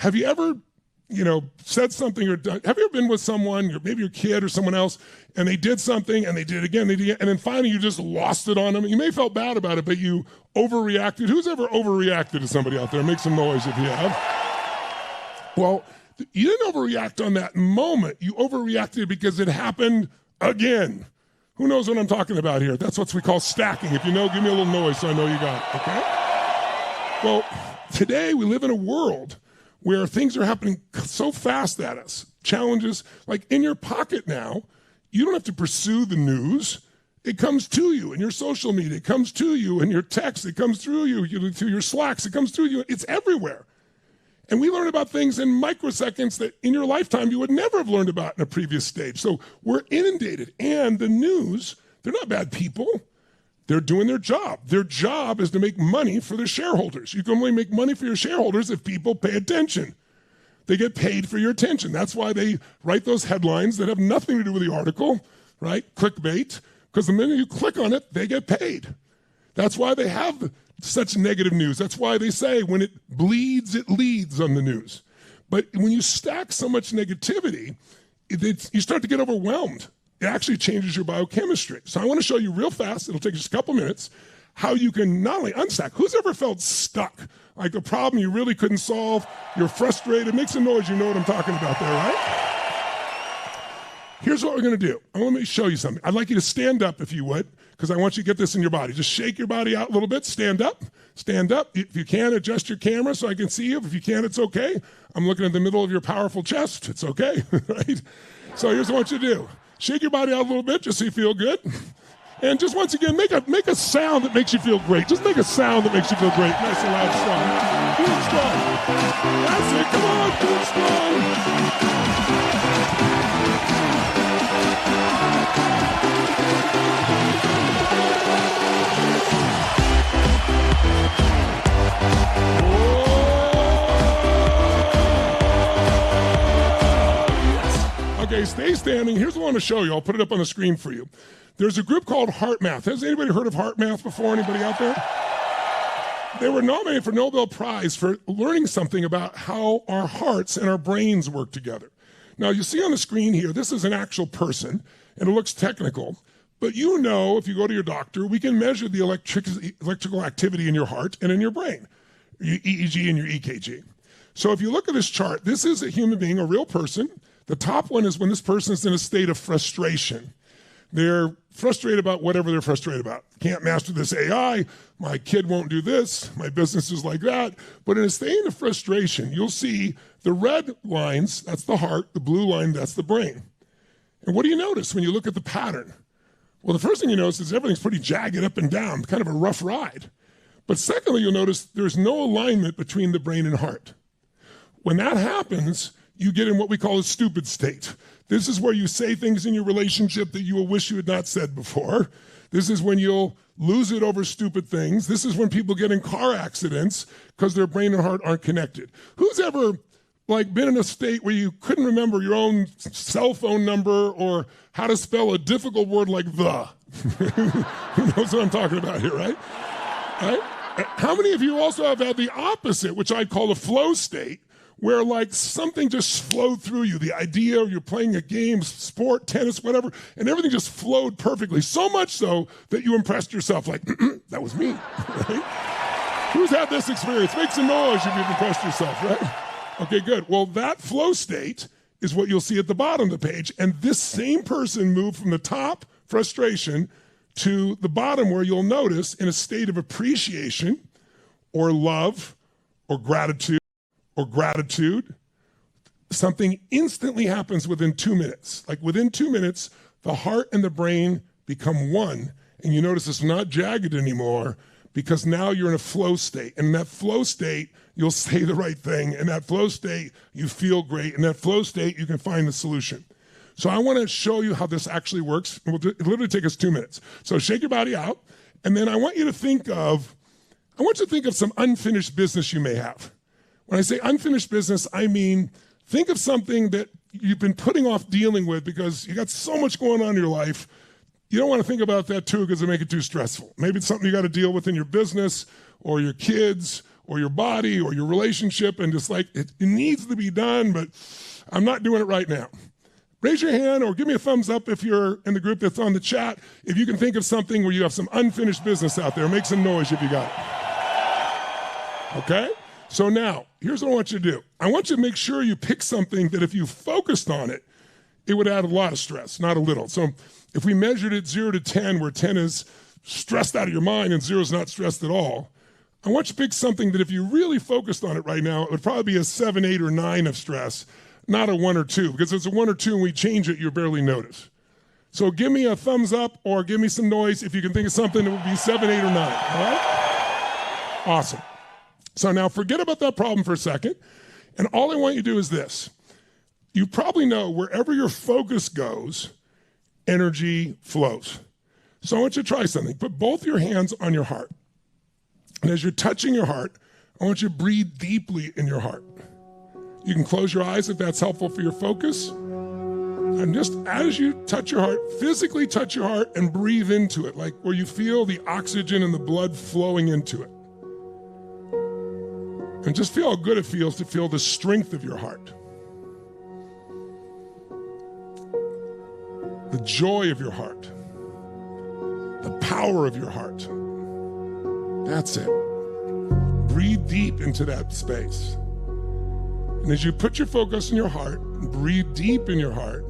Have you ever, said something or done, have you ever been with someone, maybe your kid or someone else, and they did something and they did it again, and then finally you just lost it on them? You may have felt bad about it, but you overreacted. Who's ever overreacted to somebody out there? Make some noise if you have. Well, you didn't overreact on that moment. You overreacted because it happened again. Who knows what I'm talking about here? That's what we call stacking. If you know, give me a little noise so I know you got it, okay? Well, today we live in a world where things are happening so fast at us. Challenges, like in your pocket now, you don't have to pursue the news. It comes to you in your social media. It comes to you in your text. It comes through you through your Slacks. It comes through you. It's everywhere. And we learn about things in microseconds that in your lifetime you would never have learned about in a previous stage. So we're inundated. And the news, they're not bad people. They're doing their job. Their job is to make money for their shareholders. You can only make money for your shareholders if people pay attention. They get paid for your attention. That's why they write those headlines that have nothing to do with the article, right? Clickbait, because the minute you click on it, they get paid. That's why they have such negative news. That's why they say when it bleeds, it leads on the news. But when you stack so much negativity, you start to get overwhelmed. It actually changes your biochemistry. So I want to show you real fast, it'll take just a couple minutes, how you can not only unstack. Who's ever felt stuck? Like a problem you really couldn't solve, you're frustrated, make some noise, you know what I'm talking about there, right? Here's what we're gonna do. I want to show you something. I'd like you to stand up if you would, because I want you to get this in your body. Just shake your body out a little bit, stand up. Stand up. If you can, adjust your camera so I can see you. If you can't, it's okay. I'm looking at the middle of your powerful chest. It's okay, right? So here's what I want you to do. Shake your body out a little bit just so you feel good. And just once again, make a sound that makes you feel great. Just make a sound that makes you feel great. Nice and loud, strong. Do it strong. That's it. Come on, do it strong. Okay, stay standing. Here's what I want to show you. I'll put it up on the screen for you. There's a group called Heart Math. Has anybody heard of Heart Math before? Anybody out there? They were nominated for Nobel Prize for learning something about how our hearts and our brains work together. Now, you see on the screen here, this is an actual person, and it looks technical. But you know, if you go to your doctor, we can measure the electrical activity in your heart and in your brain, your EEG and your EKG. So if you look at this chart, this is a human being, a real person. The top one is when this person is in a state of frustration. They're frustrated about whatever they're frustrated about. Can't master this AI, my kid won't do this, my business is like that. But in a state of frustration, you'll see the red lines, that's the heart, the blue line, that's the brain. And what do you notice when you look at the pattern? Well, the first thing you notice is everything's pretty jagged up and down, kind of a rough ride. But secondly, you'll notice there's no alignment between the brain and heart. When that happens, you get in what we call a stupid state. This is where you say things in your relationship that you will wish you had not said before. This is when you'll lose it over stupid things. This is when people get in car accidents because their brain and heart aren't connected. Who's ever been in a state where you couldn't remember your own cell phone number or how to spell a difficult word like the? Who knows what I'm talking about here, right? Right? How many of you also have had the opposite, which I'd call a flow state, where something just flowed through you, the idea, you're playing a game, sport, tennis, whatever, and everything just flowed perfectly, so much so that you impressed yourself that was me, right? Who's had this experience? Make some noise if you've impressed yourself, right? Okay, good. Well, that flow state is what you'll see at the bottom of the page, and this same person moved from the top, frustration, to the bottom where you'll notice in a state of appreciation or love or gratitude, something instantly happens within 2 minutes. Within 2 minutes, the heart and the brain become one, and you notice it's not jagged anymore because now you're in a flow state. And in that flow state, you'll say the right thing. In that flow state, you feel great. In that flow state, you can find the solution. So I want to show you how this actually works. It'll literally take us 2 minutes. So shake your body out, and then I want you to think of some unfinished business you may have. When I say unfinished business, I mean, think of something that you've been putting off dealing with because you got so much going on in your life. You don't want to think about that too because it'll make it too stressful. Maybe it's something you got to deal with in your business or your kids or your body or your relationship and just like, it needs to be done, but I'm not doing it right now. Raise your hand or give me a thumbs up if you're in the group that's on the chat. If you can think of something where you have some unfinished business out there, make some noise if you got it. Okay? So now, here's what I want you to do. I want you to make sure you pick something that if you focused on it, it would add a lot of stress, not a little. So if we measured it 0 to 10, where 10 is stressed out of your mind and 0 is not stressed at all, I want you to pick something that if you really focused on it right now, it would probably be a 7, 8, or 9 of stress, not a 1 or 2, because if it's a 1 or 2 and we change it, you barely notice. So give me a thumbs up or give me some noise if you can think of something that would be 7, 8, or 9, all right? Awesome. So now forget about that problem for a second, and all I want you to do is this. You probably know wherever your focus goes, energy flows. So I want you to try something. Put both your hands on your heart. And as you're touching your heart, I want you to breathe deeply in your heart. You can close your eyes if that's helpful for your focus. And just as you touch your heart, physically touch your heart and breathe into it, like where you feel the oxygen and the blood flowing into it. And just feel how good it feels to feel the strength of your heart. The joy of your heart. The power of your heart. That's it. Breathe deep into that space. And as you put your focus in your heart, and breathe deep in your heart,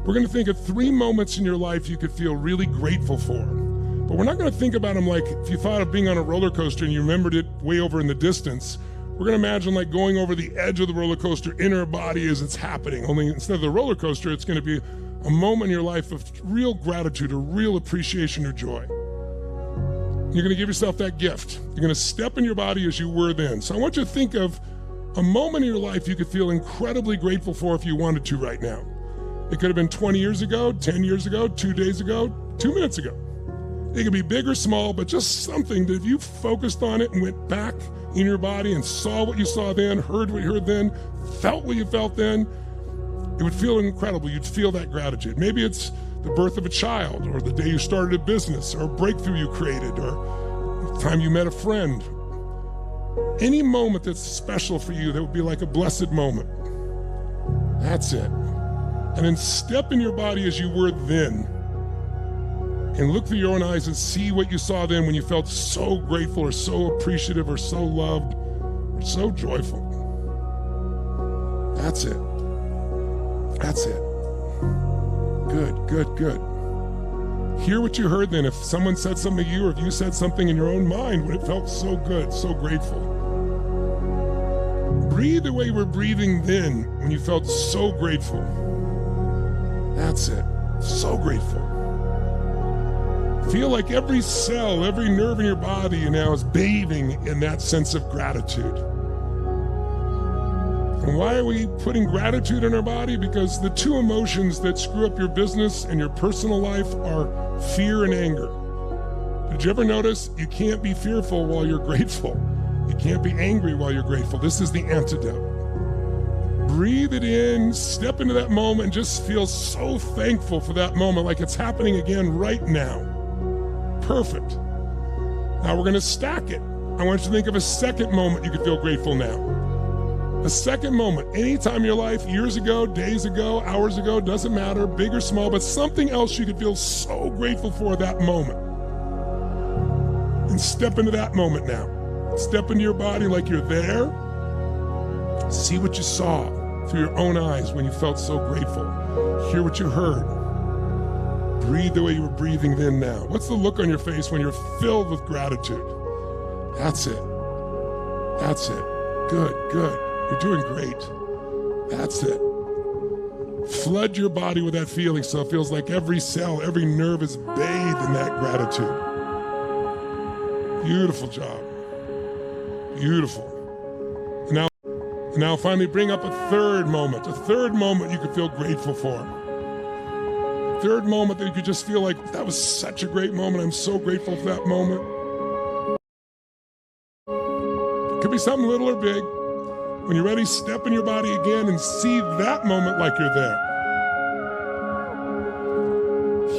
we're going to think of 3 moments in your life you could feel really grateful for. But we're not going to think about them like if you thought of being on a roller coaster and you remembered it way over in the distance. We're going to imagine like going over the edge of the roller coaster in our body as it's happening. Only instead of the roller coaster, it's going to be a moment in your life of real gratitude or real appreciation or joy. You're going to give yourself that gift. You're going to step in your body as you were then. So I want you to think of a moment in your life you could feel incredibly grateful for if you wanted to right now. It could have been 20 years ago, 10 years ago, 2 days ago, 2 minutes ago. It could be big or small, but just something that if you focused on it and went back in your body and saw what you saw then, heard what you heard then, felt what you felt then, it would feel incredible. You'd feel that gratitude. Maybe it's the birth of a child, or the day you started a business, or a breakthrough you created, or the time you met a friend. Any moment that's special for you that would be like a blessed moment. That's it. And then step in your body as you were then. And look through your own eyes and see what you saw then when you felt so grateful or so appreciative or so loved or so joyful. That's it. That's it. Good, good, good. Hear what you heard then. If someone said something to you or if you said something in your own mind when it felt so good, so grateful. Breathe the way you were breathing then when you felt so grateful. That's it. So grateful. Feel like every cell, every nerve in your body now is bathing in that sense of gratitude. And why are we putting gratitude in our body? Because the 2 emotions that screw up your business and your personal life are fear and anger. Did you ever notice you can't be fearful while you're grateful? You can't be angry while you're grateful. This is the antidote. Breathe it in, step into that moment, and just feel so thankful for that moment, like it's happening again right now. Perfect. Now we're going to stack it. I want you to think of a second moment you could feel grateful now. A second moment, anytime in your life, years ago, days ago, hours ago, doesn't matter, big or small, but something else you could feel so grateful for that moment. And step into that moment now. Step into your body like you're there. See what you saw through your own eyes when you felt so grateful. Hear what you heard. Breathe the way you were breathing then now. What's the look on your face when you're filled with gratitude? That's it. That's it. Good, good. You're doing great. That's it. Flood your body with that feeling so it feels like every cell, every nerve is bathed in that gratitude. Beautiful job. Beautiful. Now finally bring up a third moment you could feel grateful for. Third moment that you could just feel like, that was such a great moment. I'm so grateful for that moment. It could be something little or big. When you're ready, step in your body again and see that moment like you're there.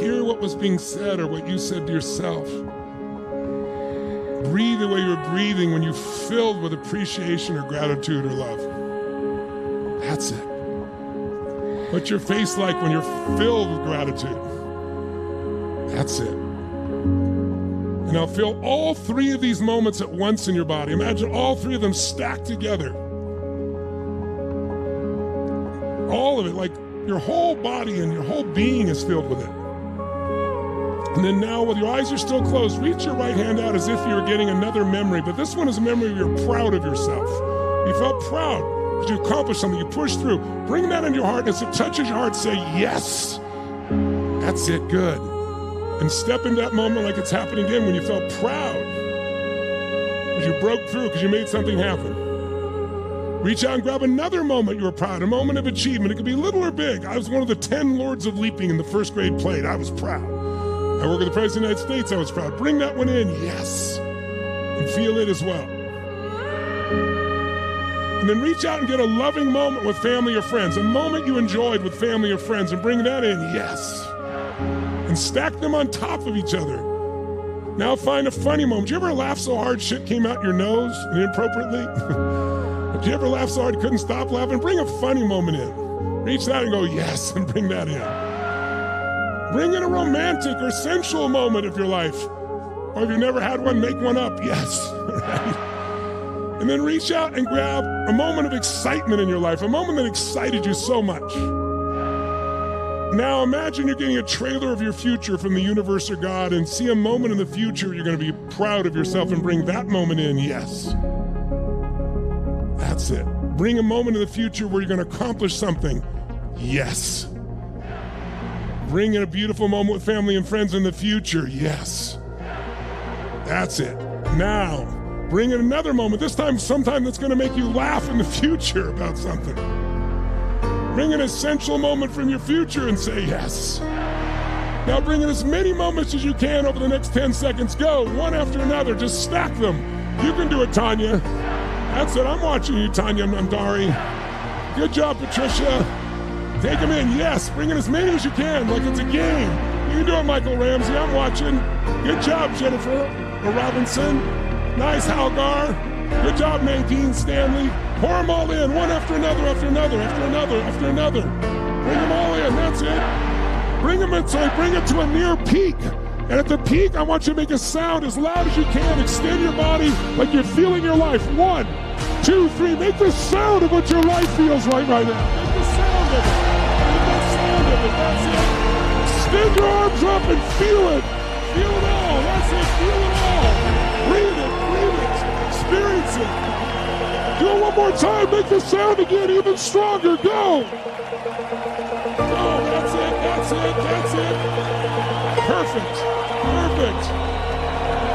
Hear what was being said or what you said to yourself. Breathe the way you're breathing when you're filled with appreciation or gratitude or love. That's it. What's your face like when you're filled with gratitude? That's it. And now feel all three of these moments at once in your body. Imagine all three of them stacked together. All of it, like your whole body and your whole being is filled with it. And then now, while your eyes are still closed, reach your right hand out as if you were getting another memory. But this one is a memory where you're proud of yourself. You felt proud because you accomplished something, you pushed through. Bring that into your heart, and as it touches your heart, say, yes. That's it, good. And step into that moment like it's happening again when you felt proud. Because you broke through, because you made something happen. Reach out and grab another moment you were proud, a moment of achievement. It could be little or big. I was one of the 10 Lords of Leaping in the first grade plate. I was proud. I work at the President of the United States. I was proud. Bring that one in, yes. And feel it as well. And then reach out and get a loving moment with family or friends, a moment you enjoyed with family or friends, and bring that in, yes. And stack them on top of each other. Now find a funny moment. Did you ever laugh so hard shit came out your nose inappropriately? Did you ever laugh so hard you couldn't stop laughing? Bring a funny moment in. Reach that and go, yes, and bring that in. Bring in a romantic or sensual moment of your life. Or if you never had one, make one up, yes. Right? And then reach out and grab a moment of excitement in your life, a moment that excited you so much. Now imagine you're getting a trailer of your future from the universe or God, and see a moment in the future you're going to be proud of yourself, and bring that moment in, yes. That's it. Bring a moment in the future where you're going to accomplish something, yes. Bring in a beautiful moment with family and friends in the future, yes. That's it. Now, bring in another moment, this time sometime that's going to make you laugh in the future about something. Bring in an essential moment from your future and say yes. Now bring in as many moments as you can over the next 10 seconds. Go, one after another, just stack them. You can do it, Tanya. That's it, I'm watching you, Tanya Nandari. Good job, Patricia. Take them in, yes. Bring in as many as you can, like it's a game. You can do it, Michael Ramsey, I'm watching. Good job, Jennifer Robinson. Nice, Halgar. Good job, Nadine Stanley. Pour them all in, one after another, after another, after another, after another. Bring them all in, that's it. Bring them in, so bring it to a near peak. And at the peak, I want you to make a sound as loud as you can. Extend your body like you're feeling your life. 1, 2, 3. Make the sound of what your life feels like right now. Make the sound of it. Make that sound of it, that's it. Extend your arms up and feel it. Feel it all, that's it, feel it all. Breathe it, experience it. Do it one more time, make the sound again even stronger, go. Go, that's it, that's it, that's it. Perfect, perfect.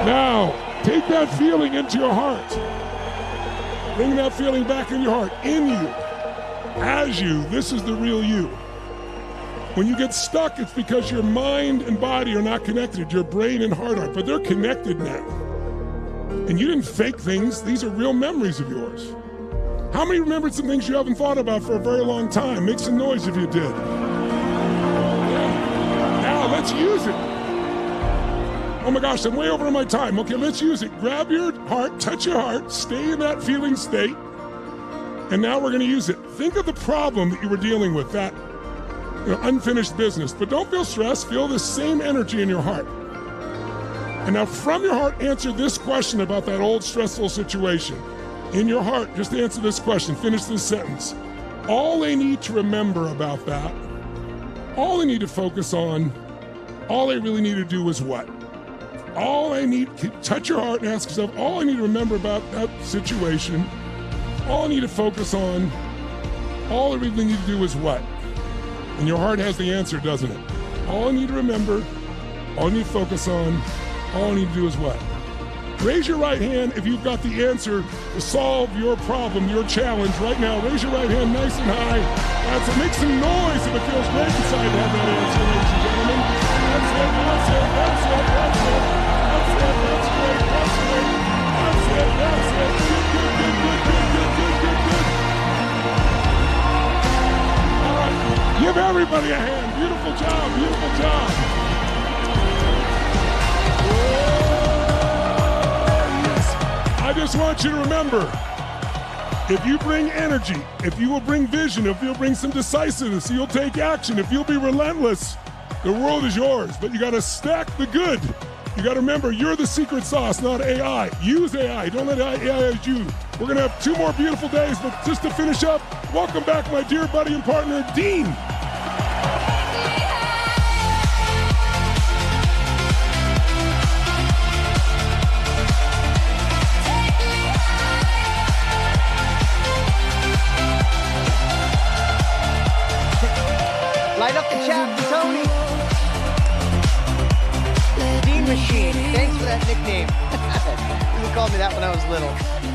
Now, take that feeling into your heart. Bring that feeling back in your heart, in you, as you. This is the real you. When you get stuck, it's because your mind and body are not connected. Your brain and heart are, but they're connected now. And you didn't fake things. These are real memories of yours. How many remembered some things you haven't thought about for a very long time? Make some noise if you did. Yeah. Now, let's use it. Oh my gosh, I'm way over my time. Okay, let's use it. Grab your heart, touch your heart, stay in that feeling state. And now we're going to use it. Think of the problem that you were dealing with, that unfinished business. But don't feel stressed. Feel the same energy in your heart. And now from your heart, answer this question about that old stressful situation. In your heart, just answer this question. Finish this sentence. All they need to remember about that, all they need to focus on, all they really need to do is what? All I need, touch your heart and ask yourself, all I need to remember about that situation, all I need to focus on, all I really need to do is what? And your heart has the answer, doesn't it? All I need to remember, all I need to focus on, all I need to do is what? Raise your right hand if you've got the answer to solve your problem, your challenge right now. Raise your right hand nice and high. That's it. Make some noise if it feels great inside to have that answer, ladies and gentlemen. That's it, that's it, that's it, that's it. That's it, that's great, that's great. That's it, that's it. Good, good, good, good, good, good, good, good, good. All right, give everybody a hand. Beautiful job, beautiful job. just want you to remember, if you bring energy, if you will bring vision, if you'll bring some decisiveness, you'll take action, if you'll be relentless, the world is yours. But you got to stack the good. You got to remember, you're the secret sauce, not AI. Use AI. Don't let AI use you. We're going to have 2 more beautiful days, but just to finish up, welcome back my dear buddy and partner, Dean. Light up the chat for Tony. Dean Machine. Thanks for that nickname. You called me that when I was little.